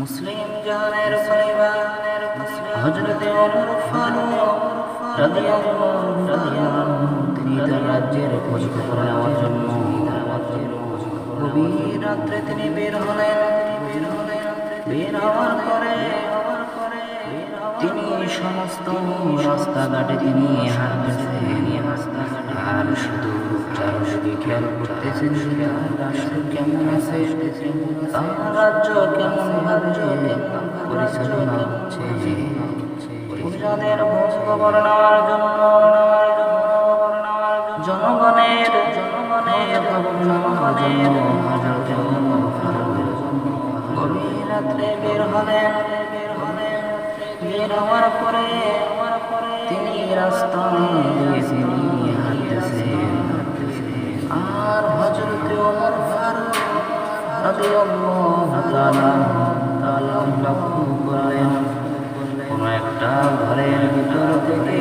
মুসলিম জাহানের খলিফা হযরত ওমর ফারুক রাদিয়াল্লাহু তাআলা তিনি তার রাজ্যের খোঁজখবর নেওয়ার জন্য গভীর রাত্রে তিনি বের হলেন। বের হওয়ার পরে তিনি সমস্ত রাস্তাঘাটে তিনি হাঁটতেছেন আর শুধু চারদিকে খেয়াল করতেছেন রাষ্ট্র কেমন আছে, তার রাজ্য কেমন ভাবে পরিচালনা হচ্ছে। প্রজাদের খোঁজ খবর নেওয়ার জন্য জনগণের খবর নেওয়ার জন্য হযরত ওমর ফারুক গভীর রাত্রে বের হলেন। বের হওয়ার পরে তিনি রাস্তা দিয়ে তিনি হাঁটতেছেন আর হযরত ওমর ফারুক রাদিয়াল্লাহু তাআলা লক্ষ্য করলেন কোন একটা ঘরের ভিতর থেকে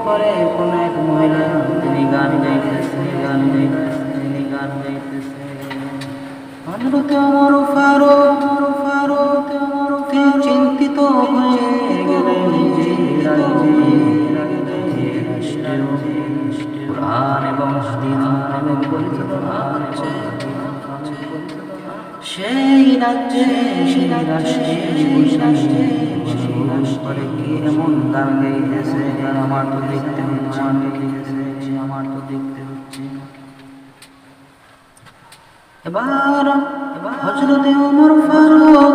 করে কোন এক মহিলা তিনি গান গাইতেছে। হযরত ওমর ফারুক চিন্তিত হয়ে গেলেন যে কুরআন এবং হাদিস নামে পরিচালনা হচ্ছে সেই রাজ্যে সেই রাষ্ট্রে করে কি এমন গান গাইতেছে আমার তো দেখতে হচ্ছে। এবার হযরত ওমর ফারুক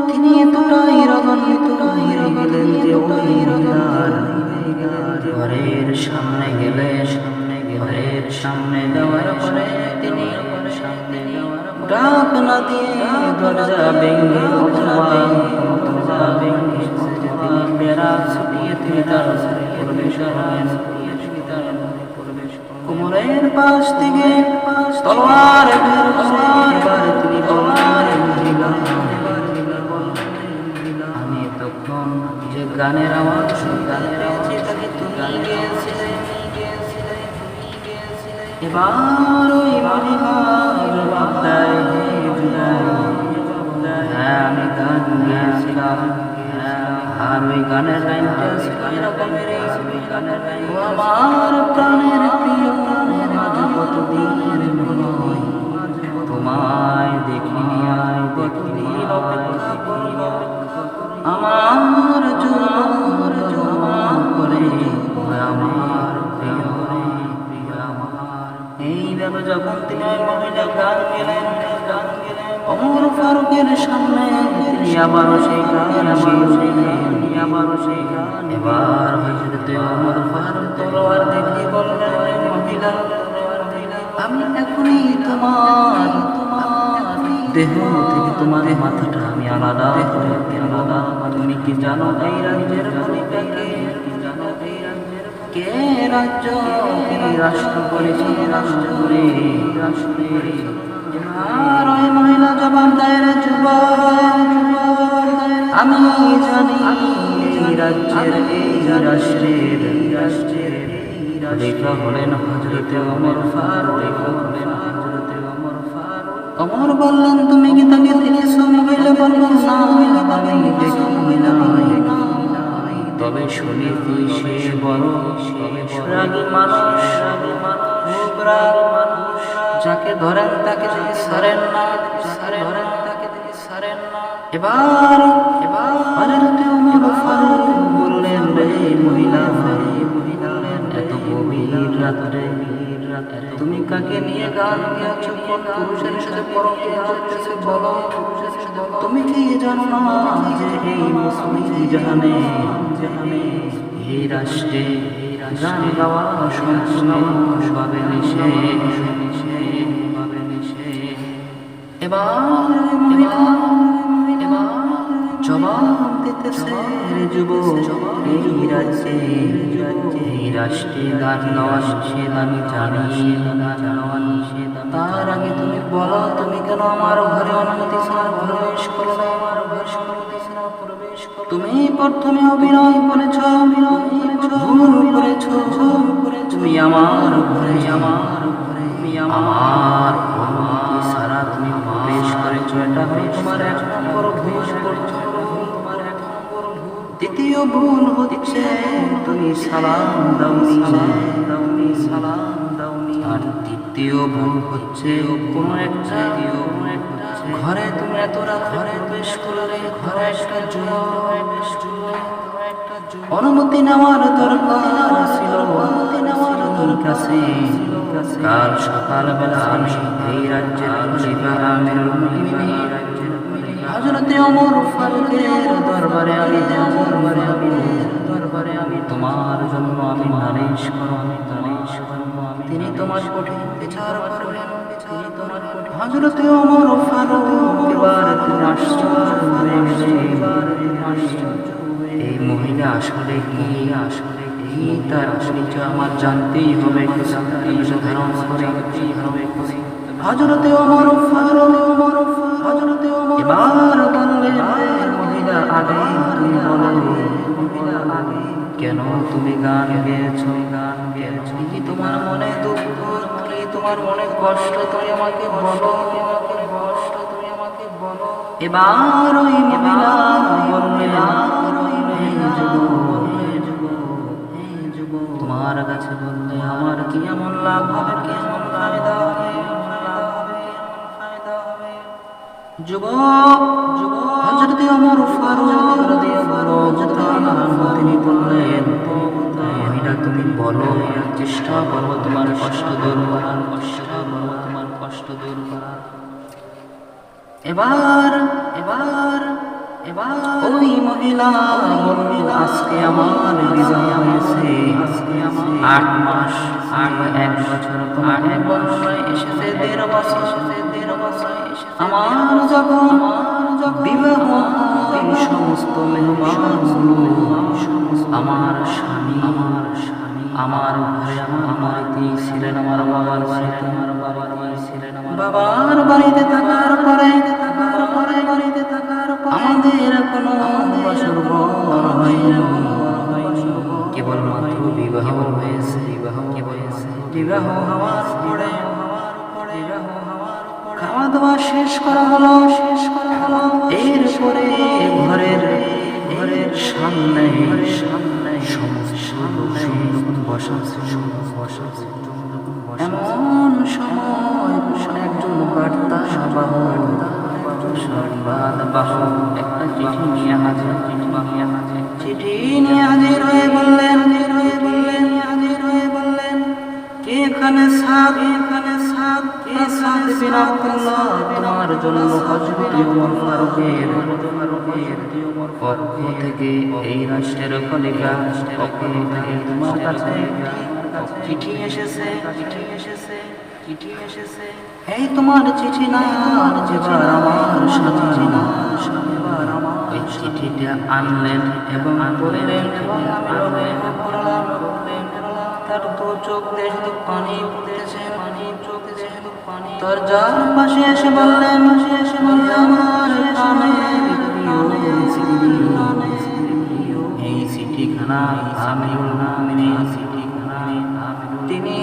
তিনি এতটাই রাগান্বিত হয়ে গেলেন যে ওই ঘরের সামনে ঘরের সামনে যাওয়ার পরে তিনি ডাক না দিয়ে দরজা ভেঙে তিনি বেড়া ছুটিয়ে তিনি তার প্রবেশ করেন। কোমরের পাশ থেকে তলোয়ার বের করে এবার তিনি আমি তখন যে গানের আওয়াজ শুনতে তাকে তুমি গিয়েছিলে। এবার ওই মহিলা জবাব দেয় হ্যাঁ আমি গান গিয়েছিলাম আর ওই গানের লাইনটা ছিল এরকমের আমার প্রাণের প্রিয় আজ কতদিন তোমায় দেখিনি আয় কতদিন অপেক্ষা করব আমার জন্য করে আমার প্রিয় এইভাবে যখন তিনি মহিলা গান গেলেন ওমর ফারুকের সামনে তিনি আবারও সেই গান এবার হযরত ওমর ফারুক তলোয়ার দেখে বললেন মহিলা আমি এখনই তোমার দেহ থেকে তোমার মাথাটা আমি আলাদা তুমি কি জানো এই রাজ্যের খলিফাকে কে রাজ্য কে রাষ্ট্র পরিচালনা করে আর ওই মহিলা জবাব দেয় রে যুবক আমি জানি এই রাজ্যের এই রাষ্ট্রের খলিফা হলেন হযরত ওমর ফারুক। ওমর বললেন তুমি কি তাকে দেখেছো? মহিলা বললেন না আমি দেখিনি তবে শুনেছি সে বড় রাগী মানুষ যাকে ধরেন তাকে যদি ছাড়েন না এবার হযরত ওমর ফারুক বললেন রে মহিলা এত গভীর রাতে তুমি কাকে নিয়ে গান গেয়েছো? কোন পুরুষের সাথে পরকীয়া করতেছো বলো? তুমি কি জানো না যে এই মুসলিম জাহানে এই রাষ্ট্রে গান গাওয়া সম্পূর্ণভাবে নিষেধ। এবার মহিলা জবাব দিতেছে রে যুবক এই রাষ্ট্রে গান গাওয়া নিষেধ আমি জানি তার আগে তুমি বলো তুমি কেন আমার ঘরে অনুমতি ছাড়া প্রবেশ করলে? তুমি প্রথমে অভিনয় করেছ ভুল করেছ তুমি আমার ঘরে আমার অনুমতি ছাড়া তুমি প্রবেশ করেছ দ্বিতীয় ভুল হচ্ছে তুমি সালাম দাওনি আর তৃতীয় ভুল হচ্ছে কোনো একটা ঘরে তুমি এত ঘরে বেশ করলে ঘরে একটা অনুমতি নেওয়ার দরকার ছিল কাছে কাল সকালবেলা আমি এই রাজ্যের খলিফা আমিরুল মুমিনিন হযরতে ওমর ফারুকের দরবারে আমি তোমার জন্য আমি নালিশ করব তিনি তোমার কঠিন বিচার করবেন হযরতে ওমর ফারুক এবার তিনি আশ্চর্য হয়ে এই মহিলা আসলে কি তার পরিচয় আমার জানতেই হবে ধারণ করতেই হবে হযরতে ওমর ফারুক এবার বললেন মহিলা আগে তুমি বলো কেন তুমি গান গেয়েছো কি তোমার মনে দুঃখ কি তোমার মনে কষ্ট তুমি আমাকে বলো এবার ওই মহিলা বললেন তোমার কাছে বললে আমার কি এমন লাভ হবে কি এমন ফায়দা হবে যুবক হযরত ওমর ফারুক রাদিয়াল্লাহু তাআলা তিনি বললেন মহিলা তুমি বলো চেষ্টা করো তোমার কষ্ট দূর করার এবার ওই মহিলা বলল আজকে আমার বিবাহ হয়েছে 8 মাস 1 বছর তোমার এক বছর এসেছে 1.5 বছর আমার যখন বিবাহ এই সমস্ত মেহমানগুলো আমার স্বামী আমার ঘরে আমার বাড়িতে ছিলেন আমার বাবার বাড়িতে ছিলেন বাবার বাড়িতে থাকার পরে আমাদের কোনো বছর হয়নি কেবলমাত্র বিবাহ হয়েছে বিবাহ হওয়ার পরে খাওয়া দাওয়া শেষ করা হলো এরপরে ঘরের সামনে সমস্ত বসা এমন সময় একজন বার্তা সংবাদ বাহক একটা চিঠি নিয়ে হাজির হয়ে বললেন কে এখানে সাদ বিন আব্দুল্লাহ তোমার জন্য হযরত ওমর ফারুকের পক্ষ থেকে এই রাষ্ট্রের খলিফা পক্ষ থেকে তোমার কাছে চিঠি এসেছে এই তোমার চিঠি না যেবার আমার সাথে না ওই চিঠিটা আনলেন এবং পড়লেন তার তো চোখ দিয়ে শুধু পানি পড়তেছে দরজার পাশে এসে বললেন আমার এই চিঠিখানা আমিরুল মুমিনিন তিনি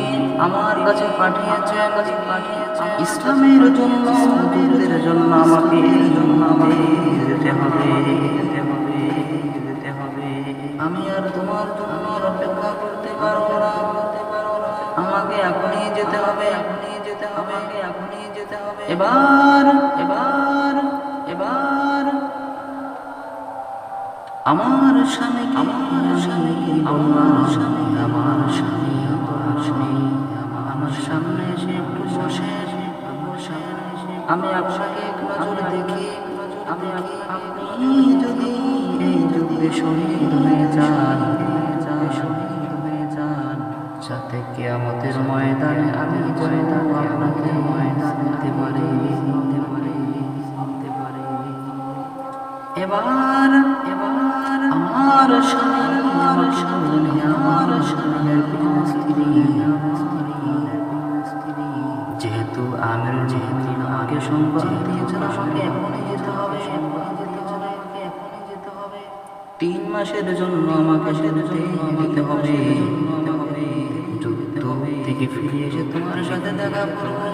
আমার কাছে পাঠিয়েছেন ইসলামের জন্য যুদ্ধের জন্য আমাকে যেতে হবে আমি আর তোমার জন্য অপেক্ষা করতে পারবো না আমাকে এখনই যেতে হবে এবার আমার স্বামী আমার সামনে এসে একটু বসে আমি আপনাকে এক নজর দেখি আপনি যদি এই যুদ্ধে শহীদ হয়ে যান যাতে কিয়ামতের ময়দানে আমি আপনাকে দিতে পারি এবার আমার স্বামীর স্ত্রী যেহেতু আমাকে সংবাদ দিয়েছেন আমাকে এখনই যেতে হবে 3 মাসের জন্য আমাকে যেতে হবে যুদ্ধ থেকে ফিরে এসে তোমার সাথে দেখা করবো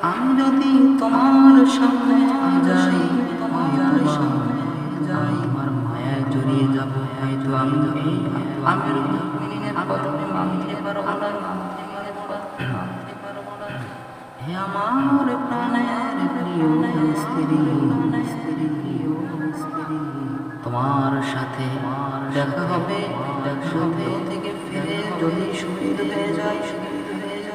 আমি যদি তোমার সামনে যাই, আমার মায়ায় জড়িয়ে যাব, হয়তো আমি আমির মুমিনের কদমে মানতে পারবো না। হে আমার প্রাণের প্রিয় স্ত্রী, তোমার সাথে দেখা হবে, সাথে থেকে ফিরে যদি শহীদ হয়ে যায়,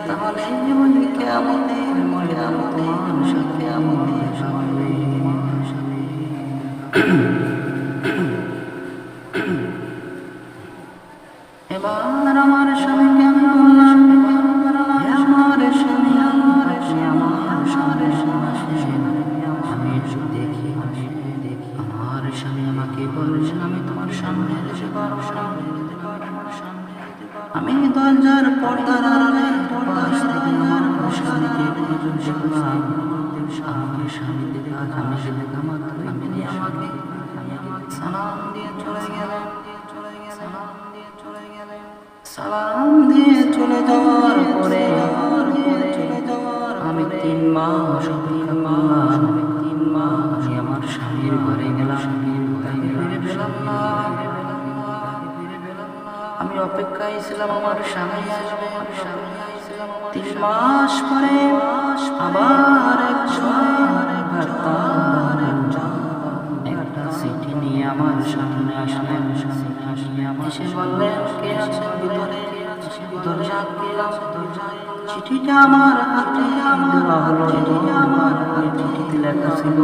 তাহলে ওই কিয়ামতের ময়দানে তোমার সাথে আমাদের হবে। এবার আমার স্বামীকে আমি বললাম, হে আমার স্বামী, আপনি আমার সামনে আসেন, আমি একটু দেখি। আমার স্বামী আমাকে বলছেন, আমি তোমার সামনে এসে পারবো না। আমি দরজার পর্দার আড়ালে পাশ থেকে আমার স্বামীকে খুঁজে দেখলাম। আমার স্বামী আমি দেখা মাত্র তিনি আমাকে সালাম দিয়ে চলে গেলেন। সালাম দিয়ে চলে যাওয়ার পরে আমি 3 মাস অপেক্ষা করলাম। আমি আমার স্বামীর ঘরে গেলাম, তাকে ফিরে পেলাম না। আমি অপেক্ষায় ছিলাম আমার স্বামী আসবে। 3 মাস পরে আবার একটা চিঠি নিয়ে আমার সামনে আসলেন। এসে বললেন, কে আছেন ভিতরে? দরজা খুললাম, চিঠিটা আমার হাতে দেওয়া হলো। আমার চিঠিতে লেখা ছিল,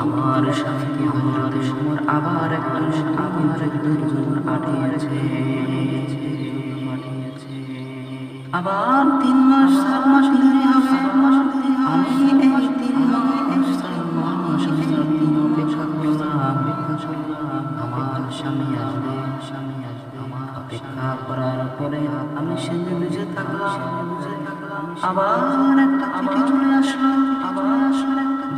আমার স্বামীকে হযরতে ওমর আবার একটা যুদ্ধের জন্য পাঠিয়েছে। আবার 3 মাস 4 মাস দেরি হবে। আমি এই 3 মাস 4 মাস অপেক্ষা করলাম। আমার স্বামী আসবে। আমার অপেক্ষা করার পরে আমি সেজে বুঝে থাকলাম। আবার একটা চিঠি চলে আসলো।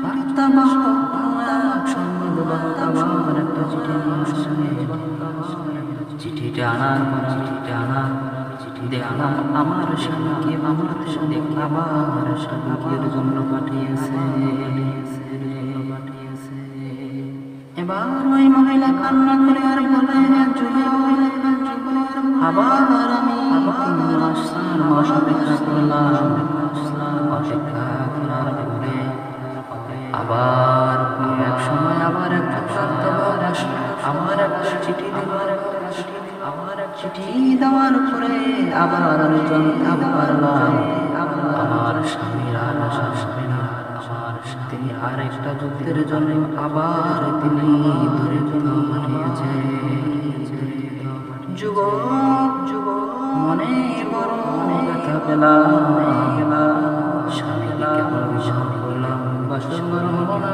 বার্তাবাহক সংবাদবাহক আবার একটা চিঠি নিয়ে আসলে। চিঠিটা আনার দেখলাম আমার স্বামীকে আবার স্বামীর জন্য পাঠিয়েছে। এবার ওই মহিলা কান্না করে আর বলে, আবার আমি 3 মাস 4 মাস অপেক্ষা করলাম। অপেক্ষা করার পরে আবার এক সময় আবার একটা বার্তাবাহক আসলো। আমার একটা চিঠি দিল। চিঠি দেওয়ার পরে আবার আমি জানতে পারলাম আমার স্বামীর আর আসবে না। তিনি আর একটা যুদ্ধের জন্য আবার তিনি দূরে পাঠিয়েছে। যুবক মনে বড় ব্যথা পেলাম। স্বামীকে কেবল বিশ্বাস করলাম, বাসর হলো না।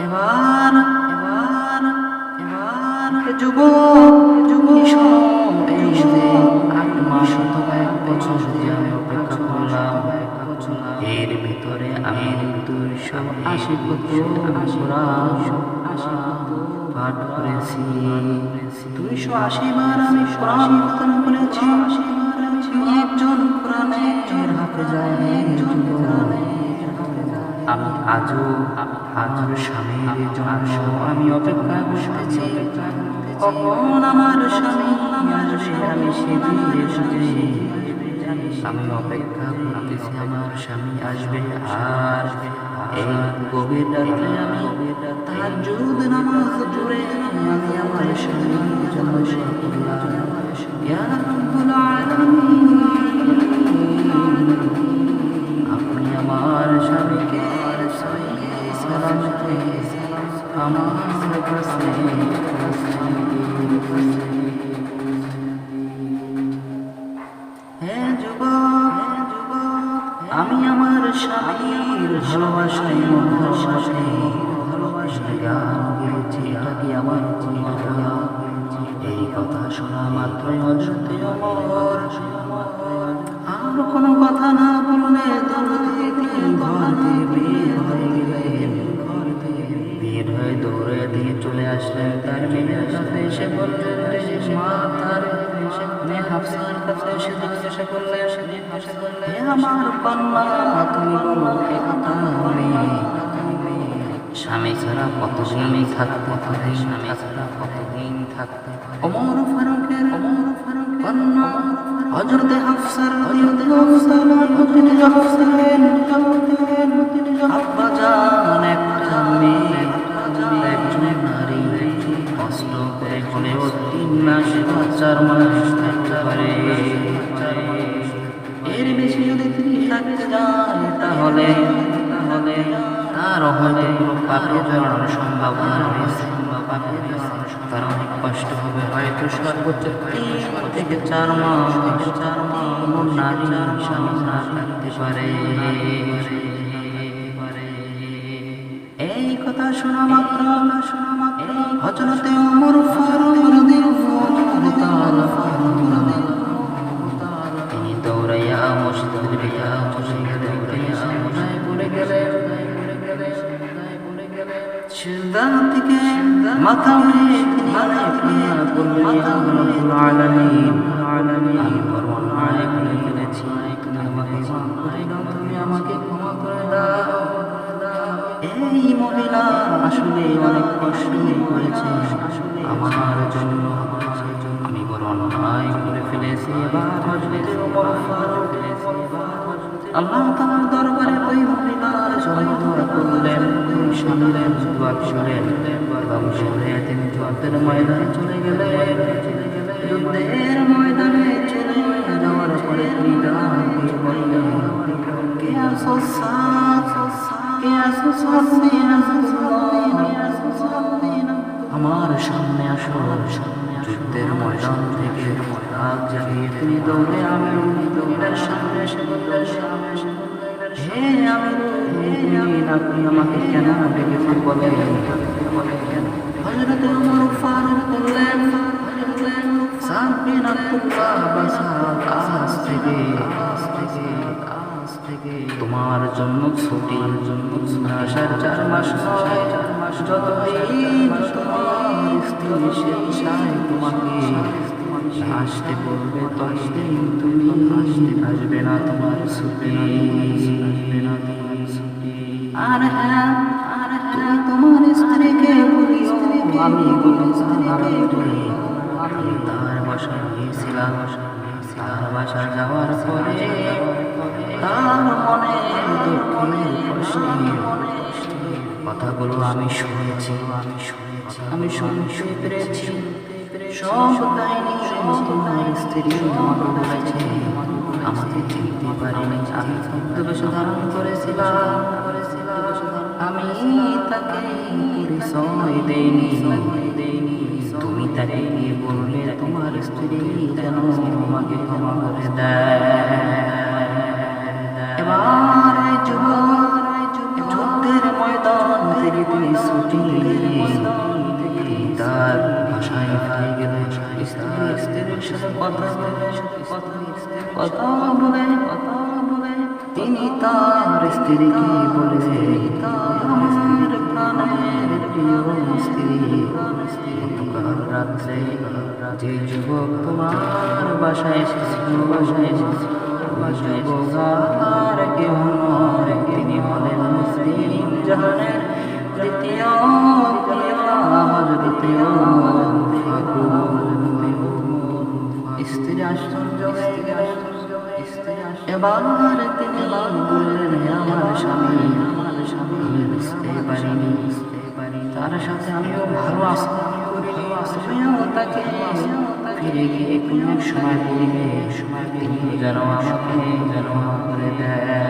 এবার যুবক এই যে 8 মাস অথবা 1 বছর যে আমি অপেক্ষা করলাম, এর ভিতরে আমি 280 পাঠ করেছি। 280 বার আমি কোরআন খতম করেছি। একজন কোরআনের হাফেজ। আমি আজও আমার স্বামীর জন্য আমি অপেক্ষা করতেছি, কখন আমার স্বামী আসবে। আমি সেজে আমি অপেক্ষা করতেছি আমার স্বামী আসবে। আর এই গভীর রাতে আমি তাহাজ্জুদ নামাজ পড়ে আমি আমার স্বামীর জন্য দোয়া করলাম, ইয়া রাব্বুল আলামিন, আপনি আমার স্বামীকে সালামতে আমার কাছে হে যুবক, আমি আমার স্বামীর ভালোবাসায় গান গেয়েছি। এটা কি আমার এই কথা শোনা মাত্রই হযরতে ওমর আর কোনো কথা না বললে দৌড়ে ঘর থেকে বের হয়ে গেলেন। বের হয়ে দৌড়ে দিয়ে চলে আসলেন তার মেয়ের কাছে। এসে বললেন, মা তার মেয়ে হাফসার কাছে এসে জিজ্ঞাসা করলেন হে আমার কন্যা তুমি বলো এ কথা স্বামী ছাড়া কতদিন থাকতে পারে, স্বামী ছাড়া কতদিন থাকতে পারে। ওমর ফারুকের কন্যা হযরতে হাফসা রাদিয়াল্লাহু তাআলা আব্বা জান একটা মেয়ে, একজন নারী কষ্ট করে হলেও 3 মাস বা 4 মাস থাকতে পারে। এর বেশি যদি তিনি থাকতে যায় তাহলে তার হয়তো কোনো পাপে জড়ানোর সম্ভাবনা রয়েছে, তার অনেক কষ্ট হবে, হয়তো সর্বোচ্চ 3 থেকে 4 মাস কোনো নারী স্বামী না থাকতে পারে। এই কথা শোনা মাত্র হযরতে ওমর ফারুক রাদিয়াল্লাহু তাআলা তিনি দৌড়াইয়া মসজিদের ভিতরে পড়ে গেলেন। সিজদা থেকে মাথা উঠিয়ে তিনি রব্বুল আলামিন আমি বড় অন্যায় করে ফেলেছি, তুমি আমাকে ক্ষমা করে দাও। এই মহিলা আসলে অনেক কষ্ট করেছে আমার জন্য, আমি বড় অন্যায় করে ফেলেছি। এবার হযরত ওমর ফারুক আল্লাহ তাআলার দরবারে ওই মহিলার জন্য দোয়া করলেন, স্বামীর দোয়া করলেন এবং সরে তিনি যুদ্ধের ময়দানে চলে গেলেন। যুদ্ধের ময়দানে চলে যাওয়ার পরে তিনি ডাক দিয়ে বললেন, কে আসো সাথ, কে আসো আমার সামনে আসো। যুদ্ধের ময়দান থেকে আগ জাগিয়ে তিনি দৌড়ে আমিরের সামনে এসে বললেন, হে আমির, আপনি আমাকে কেন ডেকেছেন বলেন। হযরত ওমর ফারুক বললেন, সাদ বিন আব্দুল্লাহ বাসাত আজ থেকে তোমার জন্য ছুটি, আসার 4 মাস নয়, যতদিন তোমার স্ত্রী স্বেচ্ছায় তোমাকে আসতে বলবে ততদিন তুমি আসবে না, তোমার ছুটি। আর হ্যাঁ, তুমি তোমার স্ত্রীকে বলিও আমি তার বাসায় গিয়েছিলাম। তার বাসা যাওয়ার পরে তার মনে দুঃখের কষ্টের কথাগুলো আমি শুনেছি, আমি শুনতে পেরেছি। সব কাহিনী তোমার স্ত্রী আমাকে বলেছে, আমাকে চিনতে পারিনি, আমি ছদ্মবেশ ধারণ করেছিলাম, আমি তাকে পরিচয় দেইনি। তুমি তাকে গিয়ে বললে তোমার স্ত্রী যেন আমাকে ক্ষমা করে দেয়। এবার যুদ্ধের ময়দান থেকে তিনি ছুটি তার বাসায় ফিরে গেলেন। স্ত্রীর সাথে কথা বলে তিনি তার স্ত্রীকে বলেছেন, আমার প্রাণের প্রিয় স্ত্রী, গতকাল রাত্রে যে যুবক তোমার বাসায় এসেছিল, যুবক কেউ নয়, তিনি হলেন মুসলিম জাহানের দ্বিতীয় খলিফা হযরত ওমর ফারুক। স্ত্রী আশ্চর্য হয়ে গেলেন। এবার তিনি বললেন, আমার স্বামী, আমি বুঝতে পারিনি, তার সাথে আমিও ভালো আচরণ করিনি, আমিও তাকে ফিরে গিয়ে কোনো সময় বলবে, তিনি যেন আমাকে করে দেয়।